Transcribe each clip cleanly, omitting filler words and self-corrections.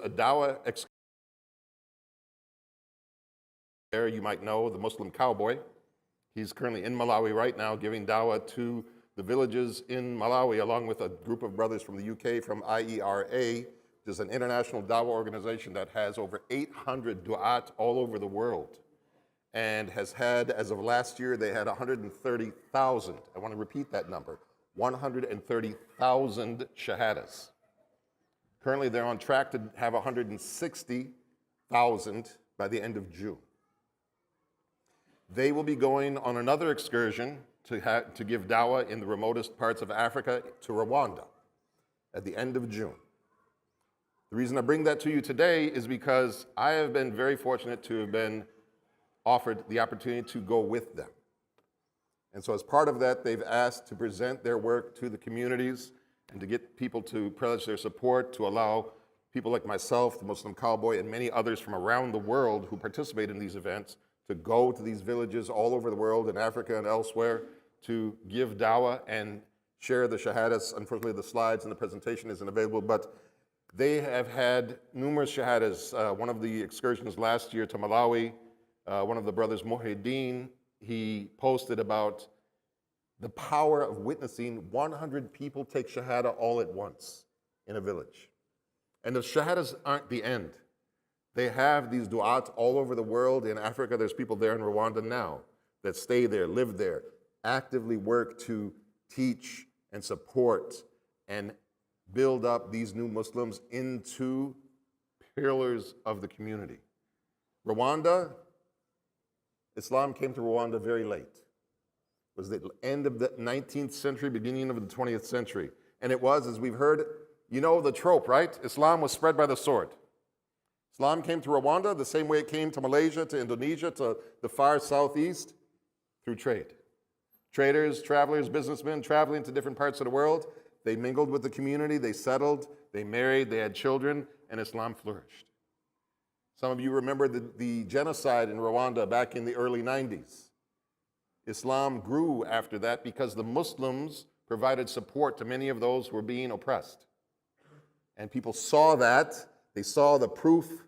a dawah excursion. There you might know the Muslim cowboy. He's currently in Malawi right now giving dawah to the villages in Malawi along with a group of brothers from the UK from IERA, which is an international dawah organization that has over 800 du'at all over the world and has had, as of last year, they had 130,000. I want to repeat that number, 130,000 shahadas. Currently, they're on track to have 160,000 by the end of June. They will be going on another excursion to give dawah in the remotest parts of Africa to Rwanda at the end of June. The reason I bring that to you today is because I have been very fortunate to have been offered the opportunity to go with them. And so as part of that, they've asked to present their work to the communities and to get people to pledge their support to allow people like myself, the Muslim cowboy, and many others from around the world who participate in these events to go to these villages all over the world, in Africa and elsewhere, to give dawah and share the shahadas. Unfortunately, the slides and the presentation isn't available, but they have had numerous shahadas. One of the excursions last year to Malawi, one of the brothers, Muhyiddin, he posted about the power of witnessing 100 people take shahada all at once in a village. And the shahadas aren't the end. They have these du'at all over the world. In Africa, there's people there in Rwanda now that stay there, live there, actively work to teach and support and build up these new Muslims into pillars of the community. Rwanda, Islam came to Rwanda very late. It was the end of the 19th century, beginning of the 20th century. And it was, as we've heard, you know the trope, right? Islam was spread by the sword. Islam came to Rwanda the same way it came to Malaysia, to Indonesia, to the far southeast, through trade. Traders, travelers, businessmen traveling to different parts of the world, they mingled with the community, they settled, they married, they had children, and Islam flourished. Some of you remember the genocide in Rwanda back in the early 90s. Islam grew after that because the Muslims provided support to many of those who were being oppressed. And people saw that. They saw the proof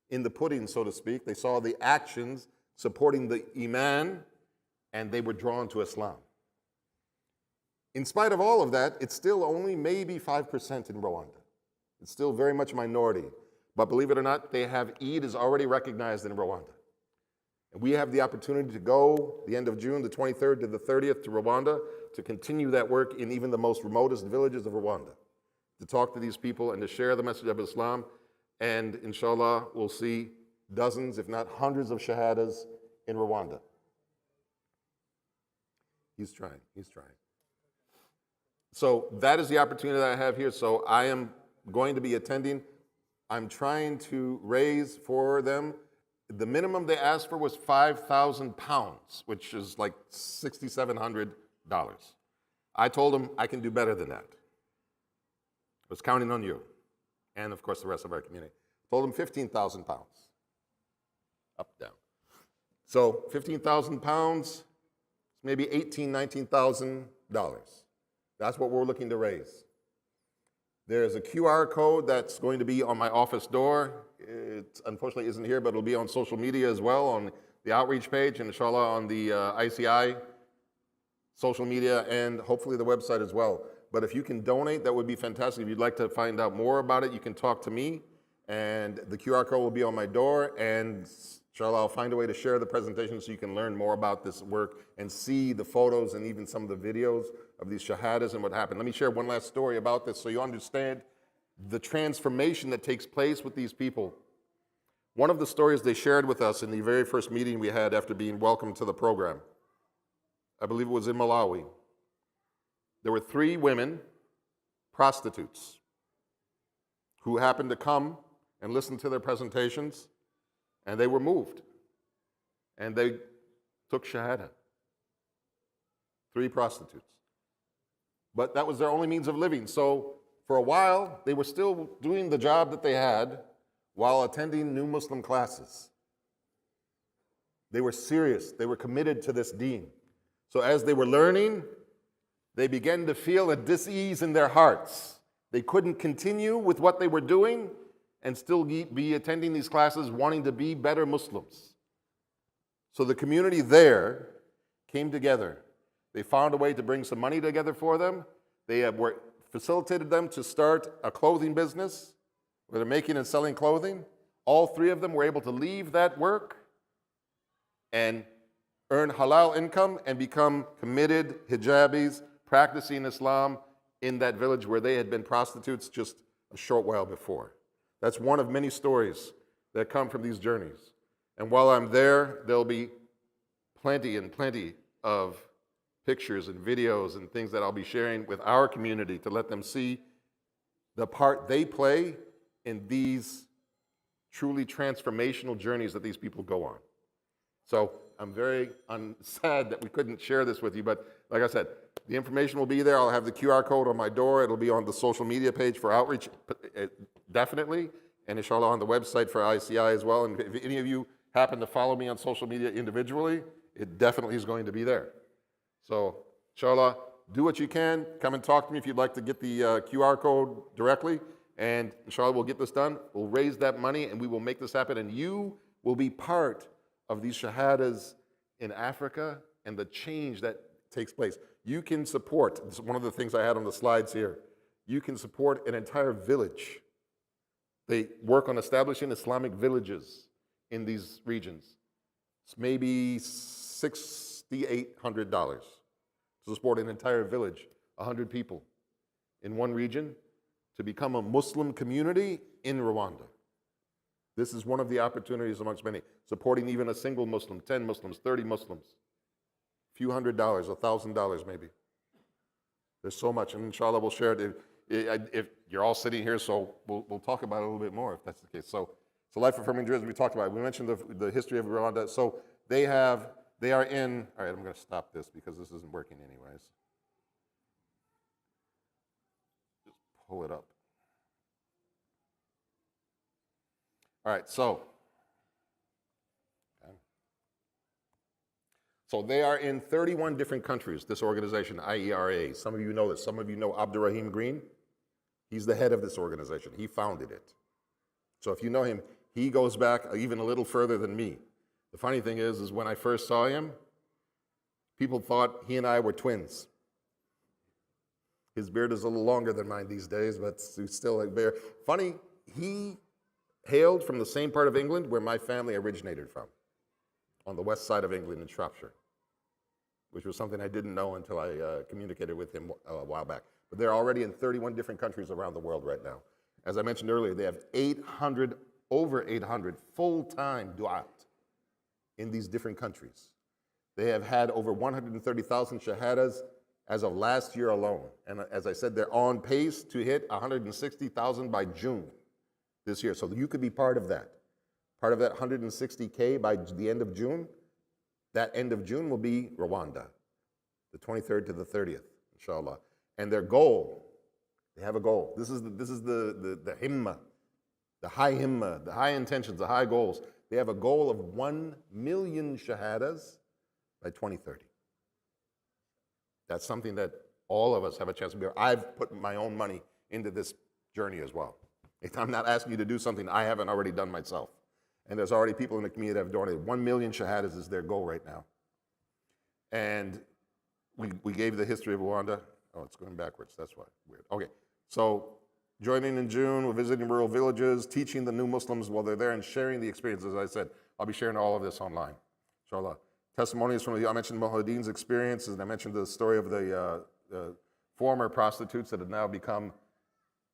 in the pudding, so to speak. They saw the actions supporting the Iman, and they were drawn to Islam. In spite of all of that, it's still only maybe 5% in Rwanda. It's still very much minority. But believe it or not, they have Eid is already recognized in Rwanda. And we have the opportunity to go the end of June, the 23rd to the 30th, to Rwanda to continue that work in even the most remotest villages of Rwanda, to talk to these people and to share the message of Islam. And inshallah, we'll see dozens, if not hundreds of shahadas in Rwanda. He's trying. So that is the opportunity that I have here. So I am going to be attending. I'm trying to raise for them. The minimum they asked for was 5,000 pounds, which is like $6,700. I told them I can do better than that. I was counting on you, and of course the rest of our community. Told them 15,000 pounds. Up, down. So 15,000 pounds, maybe $18,000, $19,000. That's what we're looking to raise. There's a QR code that's going to be on my office door. It unfortunately isn't here, but it'll be on social media as well, on the outreach page, and inshallah on the ICI social media, and hopefully the website as well. But if you can donate, that would be fantastic. If you'd like to find out more about it, you can talk to me, and the QR code will be on my door, and inshallah I'll find a way to share the presentation so you can learn more about this work and see the photos and even some of the videos of these shahadas and what happened. Let me share one last story about this so you understand the transformation that takes place with these people. One of the stories they shared with us in the very first meeting we had after being welcomed to the program, I believe it was in Malawi. There were 3 women, prostitutes, who happened to come and listen to their presentations, and they were moved. And they took shahada. 3 prostitutes. But that was their only means of living. So for a while, they were still doing the job that they had while attending new Muslim classes. They were serious. They were committed to this deen. So as they were learning, they began to feel a dis-ease in their hearts. They couldn't continue with what they were doing and still be attending these classes wanting to be better Muslims. So the community there came together. They found a way to bring some money together for them. They facilitated them to start a clothing business where they're making and selling clothing. All three of them were able to leave that work and earn halal income and become committed hijabis, practicing Islam in that village where they had been prostitutes just a short while before. That's one of many stories that come from these journeys. And while I'm there, there'll be plenty and plenty of pictures and videos and things that I'll be sharing with our community to let them see the part they play in these truly transformational journeys that these people go on. So I'm very sad that we couldn't share this with you, but like I said, the information will be there. I'll have the QR code on my door. It'll be on the social media page for outreach, definitely, and inshallah on the website for ICI as well. And if any of you happen to follow me on social media individually, it definitely is going to be there. So inshallah, do what you can. Come and talk to me if you'd like to get the QR code directly, and inshallah we'll get this done. We'll raise that money and we will make this happen, and you will be part of these shahadas in Africa and the change that takes place. You can support, this is one of the things I had on the slides here, you can support an entire village. They work on establishing Islamic villages in these regions. It's maybe $6,800 to support an entire village, 100 people in one region to become a Muslim community in Rwanda. This is one of the opportunities amongst many, supporting even a single Muslim, 10 Muslims, 30 Muslims, a few $100, $1,000 maybe. There's so much, and inshallah we'll share it. If you're all sitting here, so we'll talk about it a little bit more if that's the case. So life-affirming dreams we talked about. We mentioned the history of Rwanda. So they are in, all right, I'm going to stop this because this isn't working anyways. Just pull it up. All right, so they are in 31 different countries, this organization, IERA. Some of you know this. Some of you know Abdurrahim Green. He's the head of this organization. He founded it. So if you know him, he goes back even a little further than me. The funny thing is when I first saw him, people thought he and I were twins. His beard is a little longer than mine these days, but he's still a bear. Funny, he hailed from the same part of England where my family originated from, on the west side of England in Shropshire, which was something I didn't know until I communicated with him a while back. But they're already in 31 different countries around the world right now. As I mentioned earlier, they have over 800 full-time du'at in these different countries. They have had over 130,000 shahadas as of last year alone. And as I said, they're on pace to hit 160,000 by June this year. So you could be part of that. Part of that 160K by the end of June. That end of June will be Rwanda, the 23rd to the 30th, inshallah. And their goal, they have a goal. This is the himmah, the high himmah, the high intentions, the high goals. They have a goal of 1 million shahadas by 2030. That's something that all of us have a chance to be. I've put my own money into this journey as well. I'm not asking you to do something I haven't already done myself. And there's already people in the community that have donated. 1 million shahadas is their goal right now. And we gave the history of Rwanda. Oh, it's going backwards. That's why. Weird. Okay. So joining in June, we're visiting rural villages, teaching the new Muslims while they're there, and sharing the experiences. As I said, I'll be sharing all of this online, inshallah. Testimonies from I mentioned Muhammadin's experiences, and I mentioned the story of the former prostitutes that have now become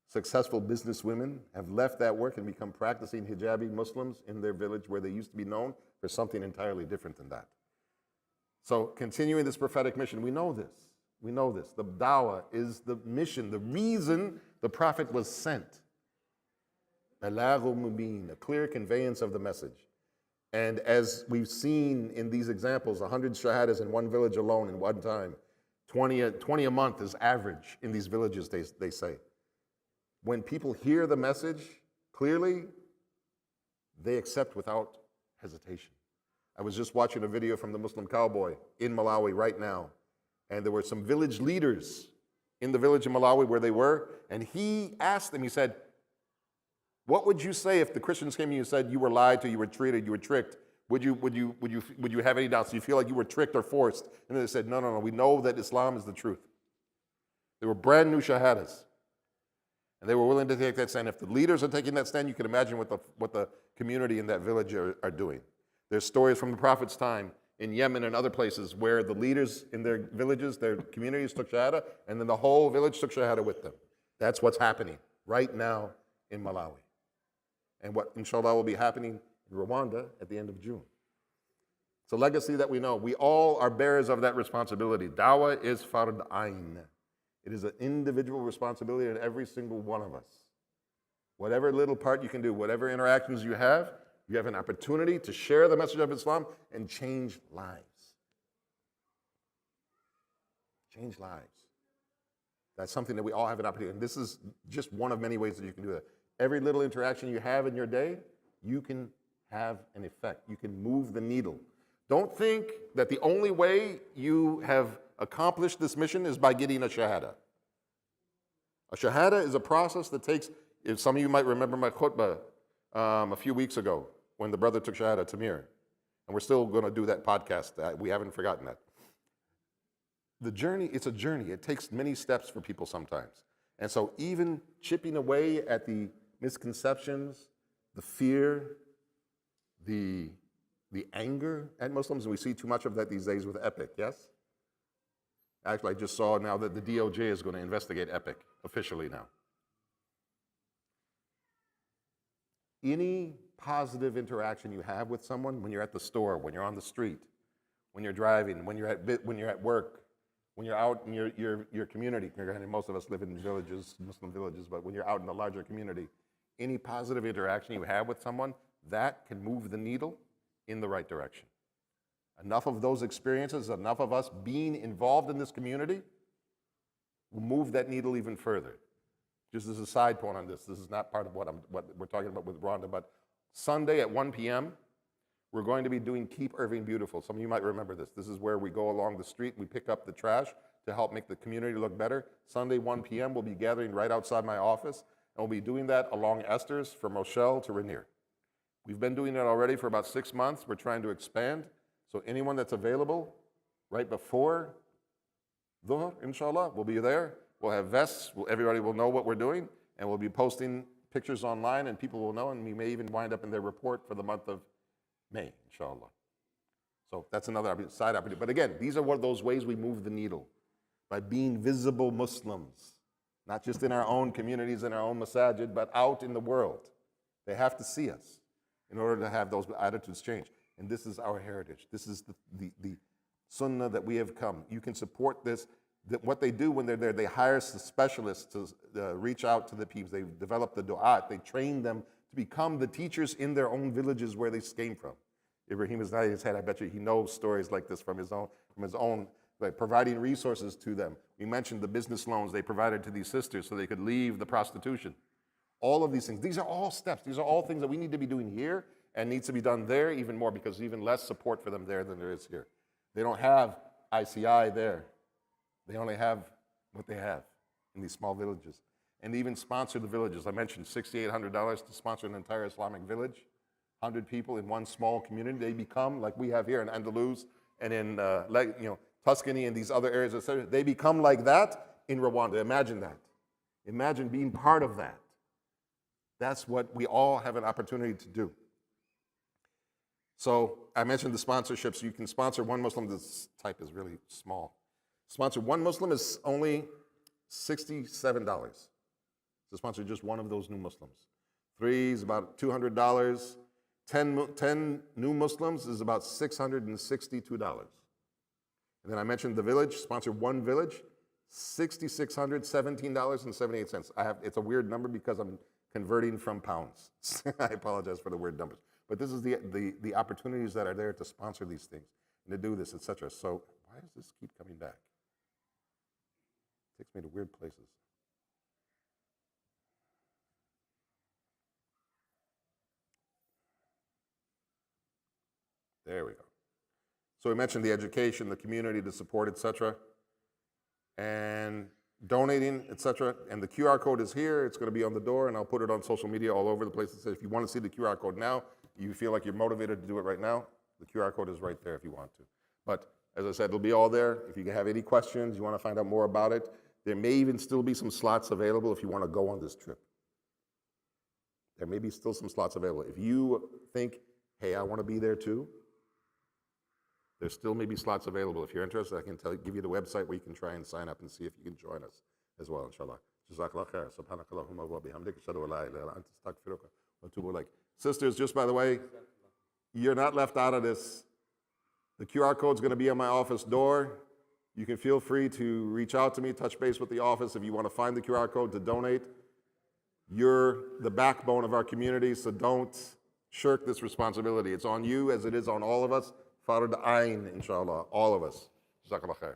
successful businesswomen, have left that work and become practicing hijabi Muslims in their village where they used to be known for something entirely different than that. So continuing this prophetic mission, we know this. We know this. The dawah is the mission, the reason the Prophet was sent. Balaghu mubin, a clear conveyance of the message. And as we've seen in these examples, 100 shahadas in one village alone in one time, 20 a month is average in these villages, they say. When people hear the message clearly, they accept without hesitation. I was just watching a video from the Muslim cowboy in Malawi right now, and there were some village leaders in the village in Malawi where they were, and he asked them, he said, What would you say if the Christians came to you and said you were lied to, you were treated, you were tricked? Would you have any doubts? Do you feel like you were tricked or forced? And they said, no, we know that Islam is the truth. They were brand new shahadas. And they were willing to take that stand. If the leaders are taking that stand, you can imagine what the community in that village are doing. There's stories from the Prophet's time in Yemen and other places where the leaders in their villages, their communities took shahada, and then the whole village took shahada with them. That's what's happening right now in Malawi. And what, inshallah, will be happening in Rwanda at the end of June. It's a legacy that we know. We all are bearers of that responsibility. Dawah is fard ayn. It is an individual responsibility in every single one of us. Whatever little part you can do, whatever interactions you have an opportunity to share the message of Islam and change lives. Change lives. That's something that we all have an opportunity. And this is just one of many ways that you can do that. Every little interaction you have in your day, you can have an effect. You can move the needle. Don't think that the only way you have accomplished this mission is by getting a shahada. A shahada is a process that takes, if some of you might remember my khutbah a few weeks ago when the brother took shahada, Tamir, and we're still going to do that podcast. We haven't forgotten that. The journey, it's a journey. It takes many steps for people sometimes. And so even chipping away at the misconceptions, the fear, the anger at Muslims, and we see too much of that these days with Epic, yes? Actually, I just saw now that the DOJ is going to investigate Epic officially now. Any positive interaction you have with someone when you're at the store, when you're on the street, when you're driving, when you're at work, when you're out in your community, most of us live in villages, Muslim villages, but when you're out in the larger community, any positive interaction you have with someone, that can move the needle in the right direction. Enough of those experiences, enough of us being involved in this community will move that needle even further. Just as a side point on this is not part of what we're talking about with Rwanda, but Sunday at 1 p.m., we're going to be doing Keep Irving Beautiful. Some of you might remember this. This is where we go along the street, we pick up the trash to help make the community look better. Sunday, 1 p.m., we'll be gathering right outside my office, and we'll be doing that along Esther's from Rochelle to Rainier. We've been doing it already for about 6 months. We're trying to expand. So anyone that's available right before Dhuhr, inshallah, we'll be there. We'll have vests. Everybody will know what we're doing, and we'll be posting pictures online, and people will know, and we may even wind up in their report for the month of May, inshallah. So that's another side opportunity. But again, these are one of those ways we move the needle, by being visible Muslims, not just in our own communities, in our own masajid, but out in the world. They have to see us in order to have those attitudes change. And this is our heritage. This is the sunnah that we have come. You can support this. What they do when they're there, they hire specialists to reach out to the people. They develop the du'at. They train them to become the teachers in their own villages where they came from. Ibrahim is nodding his head. I bet you he knows stories like this from his own, like providing resources to them. We mentioned the business loans they provided to these sisters so they could leave the prostitution. All of these things. These are all steps. These are all things that we need to be doing here and needs to be done there even more, because there's even less support for them there than there is here. They don't have ICI there. They only have what they have in these small villages. And they even sponsor the villages. I mentioned $6,800 to sponsor an entire Islamic village. 100 people in one small community. They become, like we have here in Andalus and in Tuscany and these other areas, etc. They become like that in Rwanda. Imagine that. Imagine being part of that. That's what we all have an opportunity to do. So I mentioned the sponsorships. You can sponsor one Muslim. This type is really small. Sponsor one Muslim is only $67 to sponsor just one of those new Muslims. 3 is about $200. 10 new Muslims is about $662. And then I mentioned the village, sponsor one village, $6,617.78. It's a weird number because I'm converting from pounds. I apologize for the weird numbers. But this is the opportunities that are there to sponsor these things and to do this, etc. So why does this keep coming back? It takes me to weird places. There we go. So we mentioned the education, the community, the support, etc. And donating, etc. And the QR code is here. It's going to be on the door, and I'll put it on social media all over the place. If you want to see the QR code now, you feel like you're motivated to do it right now, the QR code is right there if you want to. But as I said, it'll be all there. If you have any questions, you want to find out more about it, there may even still be some slots available if you want to go on this trip. There may be still some slots available. If you think, hey, I want to be there too, there still may be slots available. If you're interested, I can give you the website where you can try and sign up and see if you can join us as well, inshallah. Jazakallah khair. Subhanakallahumma wa bihamdik. Ashhadu an la ilaha illa anta astaghfiruka wa atubu ilaik. Sisters, just by the way, you're not left out of this. The QR code is going to be on my office door. You can feel free to reach out to me, touch base with the office if you want to find the QR code to donate. You're the backbone of our community, so don't shirk this responsibility. It's on you as it is on all of us. Farad Ain, inshallah, all of us. Jazakallah khair.